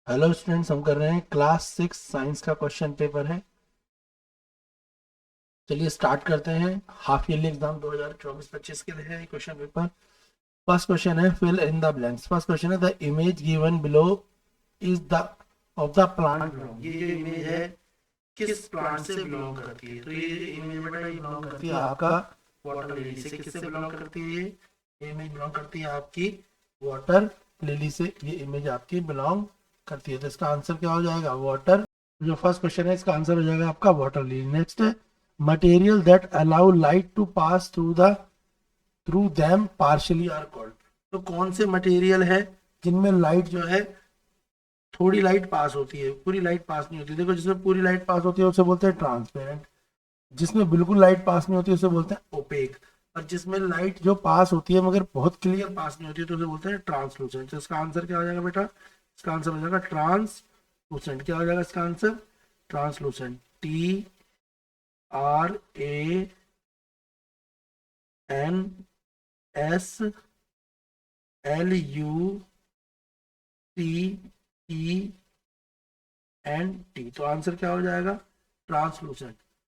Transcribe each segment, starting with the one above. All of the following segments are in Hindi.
हेलो स्टूडेंट्स, हम कर रहे हैं क्लास 6 साइंस का क्वेश्चन पेपर है। चलिए स्टार्ट करते हैं। हाफ ईयरली एग्जाम 2024-25 के लिए है ये क्वेश्चन पेपर। फर्स्ट क्वेश्चन है fill in the blanks. First question है the image given below is the of the plant belong. ये जो इमेज है किस प्लांट से बिलोंग करती है? तो ये इमेज बेटा ये बिलोंग करती है आपका वाटर लिली से। किससे बिलोंग करती है? ये इमेज बिलोंग करती है आपकी वाटर लिली से। ये इमेज आपकी बिलोंग करती है। तो इसका आंसर क्या हो जाएगा? वाटर। जो फर्स्ट क्वेश्चन है इसका आंसर हो जाएगा आपका वाटर लिली। नेक्स्ट है material that allow light to pass through them partially are called. तो कौन से मटेरियल है जिनमें लाइट जो है थोड़ी लाइट पास होती है, पूरी लाइट पास नहीं होती? देखो, जिसमें पूरी लाइट पास होती है उसे बोलते हैं ट्रांसपेरेंट। जिसमें बिल्कुल लाइट पास नहीं होती उसे बोलते हैं ओपेक। और जिसमें लाइट जो पास होती है मगर बहुत क्लियर पास नहीं होती है तो उसे बोलते हैं ट्रांसलूसेंट। तो इसका आंसर क्या हो जाएगा बेटा? इसका आंसर हो जाएगा ट्रांसलूसेंट। क्या हो जाएगा इसका आंसर? ट्रांसलूसेंट। TRANSLUCENT। तो आंसर क्या हो जाएगा? ट्रांसलूसेंट।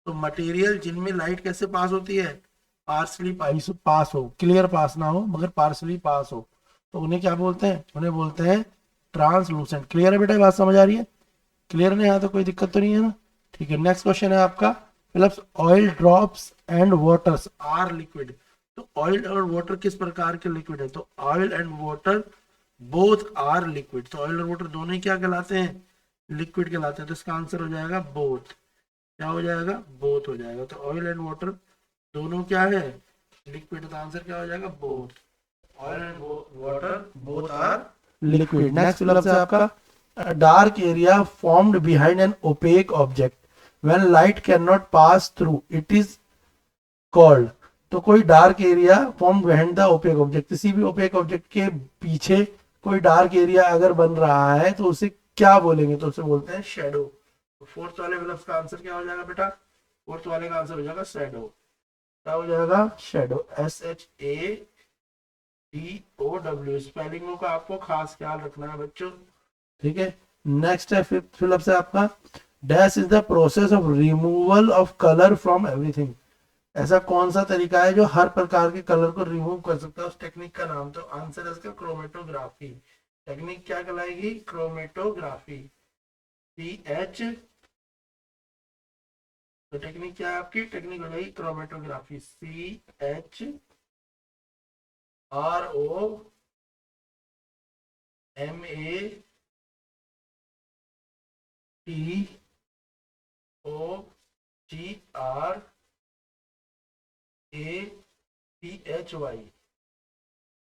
तो मटेरियल जिनमें लाइट कैसे पास होती है? पार्सली पास हो, क्लियर पास ना हो मगर पार्सली पास हो, तो उन्हें क्या बोलते हैं? उन्हें बोलते हैं ट्रांसलूसेंट। क्लियर है बेटा? ये बात समझ आ रही है? क्लियर नहीं? यहाँ तो कोई दिक्कत तो नहीं है ना? ठीक है, नेक्स्ट क्वेश्चन है आपका fill ups oil drops and waters are liquid. तो ऑयल और वाटर किस प्रकार के लिक्विड है? तो oil and water both are liquid. तो ऑयल और वाटर दोनों ही क्या कहलाते हैं? लिक्विड कहलाते हैं। तो इसका आंसर हो जाएगा बोथ। क्या हो जाएगा? बोथ हो जाएगा। तो ऑयल एंड वाटर दोनों क्या है? लिक्विड। तो आंसर क्या हो जाएगा? Both. Oil and water both are liquid. Next fill up है आपका dark area formed behind an opaque object when light can not pass through it is called. तो कोई dark area form behind the opaque object, किसी भी ओपेक ऑब्जेक्ट के पीछे कोई डार्क एरिया अगर बन रहा है तो उसे क्या बोलेंगे? तो उसे बोलते हैं शेडो। तो फोर्थ वाले फिलअप का आंसर क्या हो जाएगा बेटा? फोर्थ वाले का आंसर हो जाएगा शेडो। क्या हो जाएगा? शेडो। SHADOW। स्पेलिंगों का आपको खास ख्याल रखना है बच्चों। ठीक है, नेक्स्ट है फिफ्थ फिलअप से आपका dash is the process of removal of colour from everything. ऐसा कौन सा तरीका है जो हर प्रकार के कलर को रिमूव कर सकता है? उस टेक्निक का नाम, तो आंसर है इसका क्रोमेटोग्राफी। टेक्निक क्या कहलाएगी? क्रोमेटोग्राफी। CH। तो टेक्निक क्या है आपकी? टेक्निक हो जाएगी क्रोमेटोग्राफी। CHROMATOGRAPhy।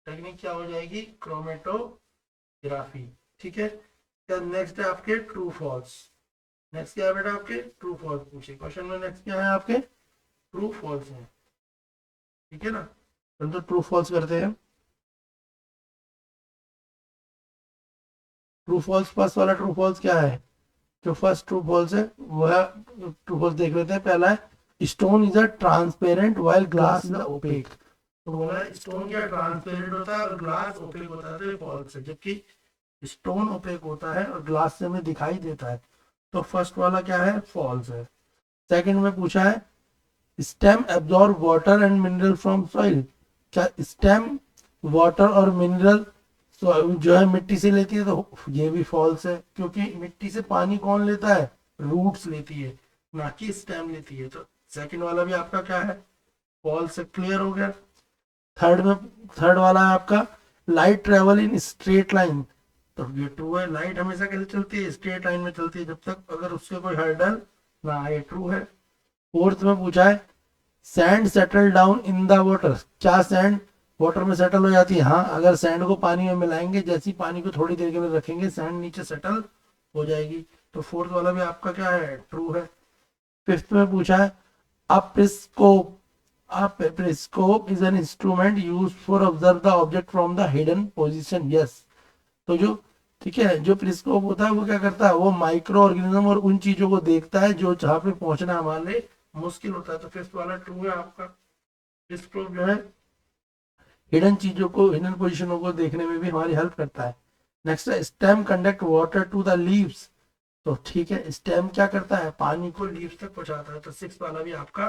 टेक्निक क्या हो जाएगी? क्रोमेटोग्राफी। ठीक है, नेक्स्ट है आपके ट्रू फॉल्स। नेक्स्ट क्या है बेटा? आपके ट्रू फॉल्स पूछे क्वेश्चन में। नेक्स्ट क्या है आपके? ट्रू फॉल्स है। ठीक है ना? तो ट्रू फॉल्स करते हैं। ट्रू फॉल्स, फर्स्ट वाला ट्रू फॉल्स क्या है? जो फर्स्ट ट्रू फॉल्स है वह ट्रू फॉल्स देख लेते हैं। पहला है stone is a transparent while glass is opaque. तो बोला स्टोन क्या ट्रांसपेरेंट होता है और ग्लास ओपेक होता है, तो ये फॉल्स है। जबकि स्टोन ओपेक होता है और ग्लास से हमें दिखाई देता है, तो फर्स्ट वाला क्या है? फॉल्स है। सेकंड में पूछा है stem absorb water and mineral from soil. क्या स्टेम वाटर और मिनरल जो है मिट्टी से लेती है? तो ये भी फॉल्स है, क्योंकि मिट्टी से पानी कौन लेता है? रूट्स लेती है, ना कि स्टेम लेती है। तो सेकंड वाला भी आपका क्या है? फॉल्स है। क्लियर हो गया? थर्ड में, थर्ड वाला है आपका light travel in straight line. तो ये ट्रू है। लाइट हमेशा कैसे चलती है? स्ट्रेट लाइन में चलती है, जब तक अगर उससे कोई हर्डल ना आए। ट्रू है। फोर्थ में पूछा है sand settle down in the water. क्या सैंड वाटर में सेटल हो जाती है? हाँ, अगर सैंड को पानी में मिलाएंगे, जैसे ही पानी को थोड़ी देर के लिए रखेंगे, सैंड नीचे सेटल हो जाएगी। तो फोर्थ वाला भी आपका क्या है? ट्रू है। फिफ्थ में पूछा है a periscope. A periscope is an instrument used for observe the object from the hidden position. Yes. तो जो, ठीक है, जो प्रिस्कोप होता है वो क्या करता है? वो माइक्रो ऑर्गेनिज्म और उन चीजों को देखता है जो जहाँ पे पहुंचना हमारे लिए मुश्किल होता है। तो फिफ्थ वाला ट्रू है आपका। प्रिस्कोप जो है हिडन चीजों को, हिडन पोजिशनों को देखने में भी हमारी हेल्प करता है। नेक्स्ट है stem conduct water to the leaves. तो ठीक है, स्टेम क्या करता है, पानी को लीव्स तक पहुंचाता है। तो 6 वाला भी आपका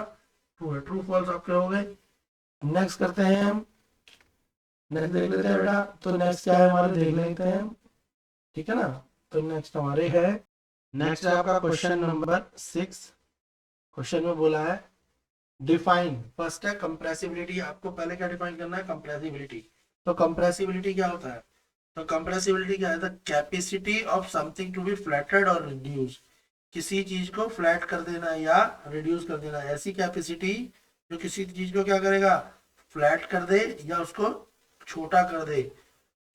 ट्रू है, ट्रू फॉल्स आपके हो गए। नेक्स्ट करते हैं हम, नेक्स्ट देख लेते हैं बेटा। तो नेक्स्ट क्या है हमारे, देख लेते हैं, ठीक है ना। तो नेक्स्ट हमारे है, नेक्स्ट है आपका क्वेश्चन नंबर 6। क्वेश्चन में बोला है डिफाइन, फर्स्ट है कंप्रेसिबिलिटी। आपको पहले क्या डिफाइन करना है, कंप्रेसिबिलिटी। तो कंप्रेसिबिलिटी क्या होता है, तो कंप्रेसिबिलिटी क्या है, the capacity of something to be flatted और रिड्यूस। किसी चीज को फ्लैट कर देना या रिड्यूस कर देना, ऐसी कैपेसिटी जो किसी चीज को क्या करेगा, फ्लैट कर दे या उसको छोटा कर दे,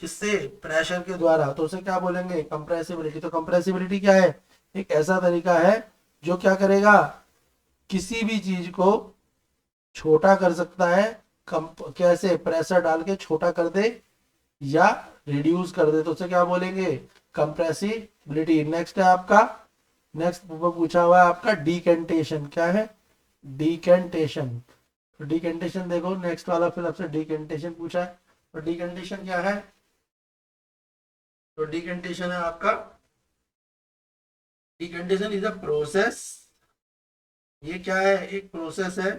किससे, प्रेशर के द्वारा। तो उसे क्या बोलेंगे, कंप्रेसिबिलिटी। तो कंप्रेसिबिलिटी क्या है, एक ऐसा तरीका है जो क्या करेगा, किसी भी चीज को छोटा कर सकता है, कैसे, प्रेशर डाल के छोटा कर दे या रिड्यूस कर दे, तो उसे क्या बोलेंगे, कंप्रेसिबिलिटी। नेक्स्ट है आपका, नेक्स्ट पूछा हुआ है आपका डीकेंटेशन। क्या है, डीकेंटेशन। तो डीकेंटेशन देखो, नेक्स्ट वाला फिर आपसे डीकेंटेशन पूछा है। तो डीकेंटेशन क्या है, तो डीकेंटेशन है आपका, डीकेंटेशन इज अ प्रोसेस। ये क्या है, एक प्रोसेस है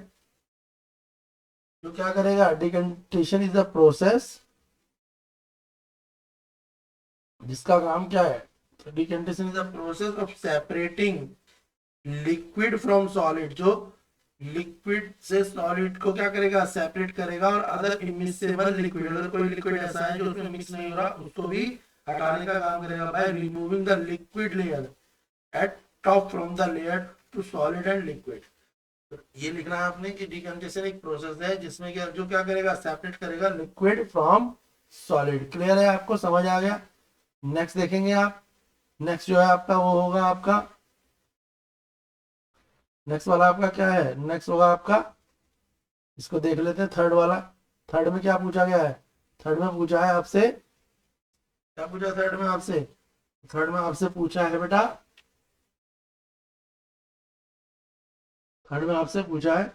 जो क्या करेगा, डिकेंटेशन इज द प्रोसेस जिसका काम क्या है, तो decantation is the process of separating liquid from solid. जो लिक्विड से सॉलिड को क्या करेगा, सेपरेट करेगा, और अदर इमिसेबल लिक्विड, अगर कोई लिक्विड ऐसा है जो उसमें मिक्स नहीं हो रहा उसको भी हटाने का काम करेगा, by removing the liquid layer at top from the layer to solid and liquid. ये लिखना है आपने कि डिकम्पोजिशन एक प्रोसेस है जिसमें क्या, जो क्या करेगा, सेपरेट करेगा लिक्विड फ्रॉम सॉलिड। क्लियर है, आपको समझ आ गया। नेक्स्ट देखेंगे आप, नेक्स्ट जो है आपका वो होगा आपका, नेक्स्ट वाला आपका क्या है, नेक्स्ट होगा आपका, इसको देख लेते हैं, थर्ड वाला। थर्ड में क्या पूछा गया है, थर्ड में पूछा है आपसे, क्या पूछा थर्ड में आपसे, थर्ड में आपसे पूछा है बेटा, थर्ड में आपसे पूछा है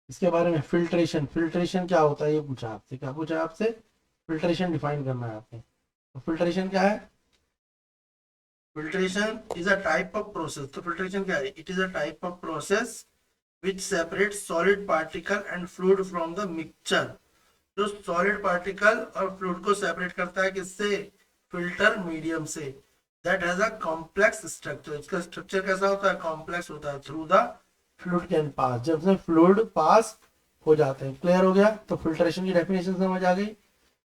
इसके बारे में, फिल्ट्रेशन। फिल्ट्रेशन क्या होता है ये पूछा आपसे, क्या पूछा आपसे, फिल्ट्रेशन डिफाइन करना है आपने। तो फिल्ट्रेशन क्या है, filtration is a type of process. तो फिल्ट्रेशन क्या है, it is a type of process which separate solid particle and fluid from the mixture. जो सॉलिड पार्टिकल और फ्लूइड को सेपरेट करता है, किससे, फिल्टर मीडियम से, that has a complex structure. इसका स्ट्रक्चर कैसा होता है, कॉम्प्लेक्स होता है, through the fluid can pass, जब से फ्लूइड पास हो जाते हैं। क्लियर हो गया, तो फिल्ट्रेशन की डेफिनेशन समझ आ गई।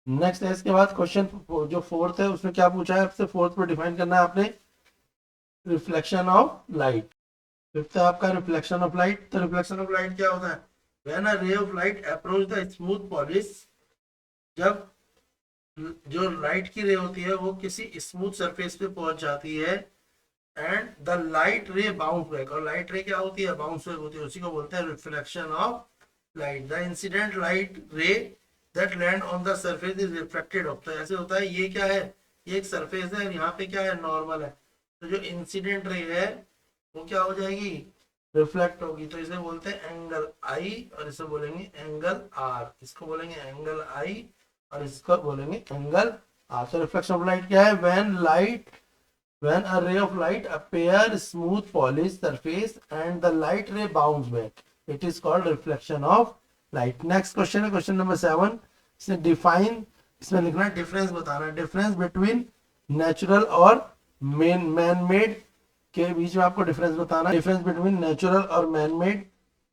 नेक्स्ट है इसके बाद क्वेश्चन जो फोर्थ है, उसमें क्या पूछा है आपसे, फोर्थ पर डिफाइन करना है आपने, रिफ्लेक्शन ऑफ लाइट। फिफ्थ है आपका रिफ्लेक्शन ऑफ लाइट। तो रिफ्लेक्शन ऑफ लाइट क्या होता है, when a ray of light approach the smooth polish, जब जो लाइट की रे होती है वो किसी स्मूथ सरफेस पे पहुंच जाती है, एंड द लाइट रे बाउंस बैक, और लाइट रे क्या होती है, बाउंस बैक होती है, उसी को बोलते हैं reflection of light. The incident light रे that land on the surface is reflected of. तो ऐसे होता है, ये क्या है, ये एक सरफेस है, यहाँ पे क्या है, नॉर्मल है, तो जो इंसिडेंट रे है वो क्या हो जाएगी, रिफ्लेक्ट होगी। तो इसे बोलते हैं एंगल आई, और इसे बोलेंगे एंगल आर, इसको बोलेंगे एंगल आई और इसको बोलेंगे एंगल आर। तो रिफ्लेक्शन ऑफ लाइट क्या है, when a ray of light appear smooth polished surface and the light ray bounce back, it is called reflection of light. Next question है क्वेश्चन नंबर 7। इसमें डिफाइन, इसमें लिखना है डिफरेंस बताना है, डिफरेंस बिटवीन नेचुरल और मैन मेड के बीच में आपको डिफरेंस बताना है। डिफरेंस बिटवीन नेचुरल और मैन मेड,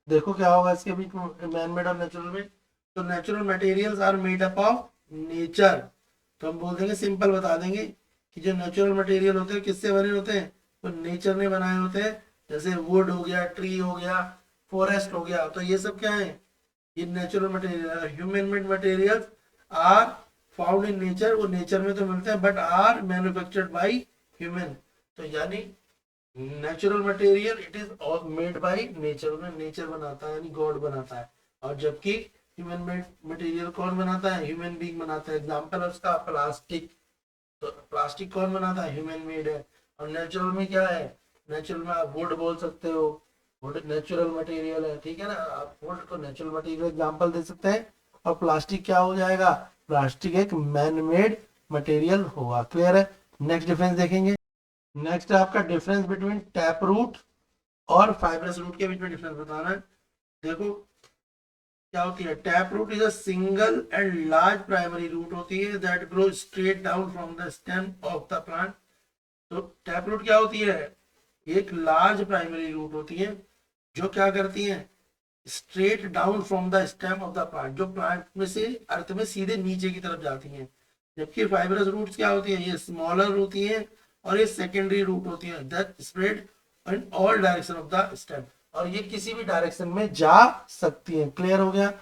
देखो क्या होगा इसके बीच में, मैन मेड और नेचुरल में। तो natural materials are made up of nature. तो हम बोल देंगे, सिंपल बता देंगे कि जो नेचुरल मटेरियल होते हैं किससे बने होते हैं, तो नेचर ने बनाए होते हैं। जैसे वुड हो गया, ट्री हो गया, फॉरेस्ट हो गया, तो ये सब क्या है, ये natural material. Human made materials are found in nature, वो नेचर में तो मिलते हैं but are manufactured by human. तो यानी natural material it is made by nature, nature बनाता है यानी गॉड बनाता है। और जबकि ह्यूमन मेड मटेरियल कौन बनाता है, ह्यूमन बीइंग बनाता है। एग्जांपल है उसका प्लास्टिक, तो प्लास्टिक कौन बनाता है, ह्यूमन मेड है। और नेचुरल में क्या है, नेचुरल में आप वुड बोल सकते हो, वुड नेचुरल मटेरियल है, ठीक है ना, आप वुड को नेचुरल मटेरियल एग्जांपल दे सकते हैं। और प्लास्टिक क्या हो जाएगा, प्लास्टिक एक मैन मेड मटेरियल होगा। क्लियर है। नेक्स्ट डिफरेंस देखेंगे। नेक्स्ट है आपका डिफरेंस बिटवीन टैप रूट और फाइब्रस रूट के बीच में डिफरेंस बताना है। देखो क्या होती है, tap root is a single and large primary root होती है that grow straight down from the stem of the plant. तो टैप रूट क्या होती है, एक लार्ज प्राइमरी रूट होती है जो क्या करती है, straight down from the stem of the plant, जो प्लांट में से अर्थ में सीधे नीचे की तरफ जाती हैं। जबकि फाइब्रस रूट्स क्या होती है, ये स्मॉलर होती है और ये सेकेंडरी रूट होती है that spread in all direction of the stem, और ये किसी भी डायरेक्शन में जा सकती है। क्लियर हो गया,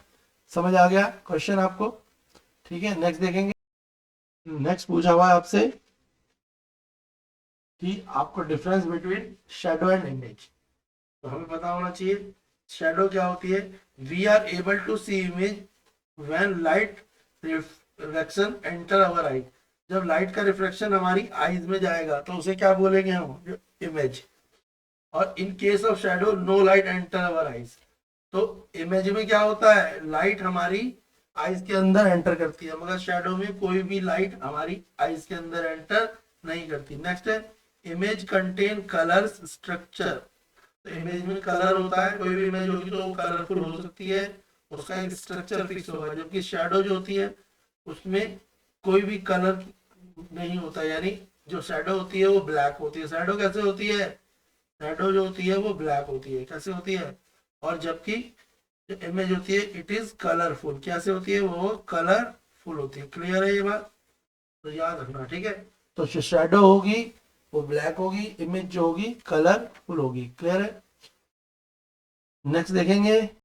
समझ आ गया क्वेश्चन आपको? ठीक है, नेक्स्ट देखेंगे। नेक्स्ट पूछा हुआ है आपसे कि आपको difference between shadow and image, तो हमें पता होना चाहिए शैडो क्या होती है। We are able to see image when light reflection enter our eye, जब लाइट का रिफ्लेक्शन हमारी आईज में जाएगा तो उसे क्या बोलेंगे हम, इमेज। और in case of shadow no light enter our eyes, तो इमेज में क्या होता है, लाइट हमारी आईज के अंदर एंटर करती है, मगर शैडो में कोई भी लाइट हमारी आईज के अंदर एंटर नहीं करती। नेक्स्ट है इमेज कंटेन कलर्स स्ट्रक्चर, तो इमेज में कलर होता है, कोई भी इमेज होगी तो वो कलरफुल हो सकती है, उसका एक स्ट्रक्चर फिक्स होगा। जबकि शैडो जो होती है उसमें कोई भी कलर नहीं होता, यानी जो शैडो होती है वो ब्लैक होती है। शैडो कैसे होती है, शैडो जो होती है वो ब्लैक होती है, कैसे होती है। और जबकि जो इमेज होती है इट इज कलरफुल, कैसे होती है, वो कलरफुल होती है। क्लियर है ये बात, तो याद रखना। ठीक है, तो जो शैडो होगी वो ब्लैक होगी, इमेज जो होगी कलरफुल होगी। क्लियर है। नेक्स्ट देखेंगे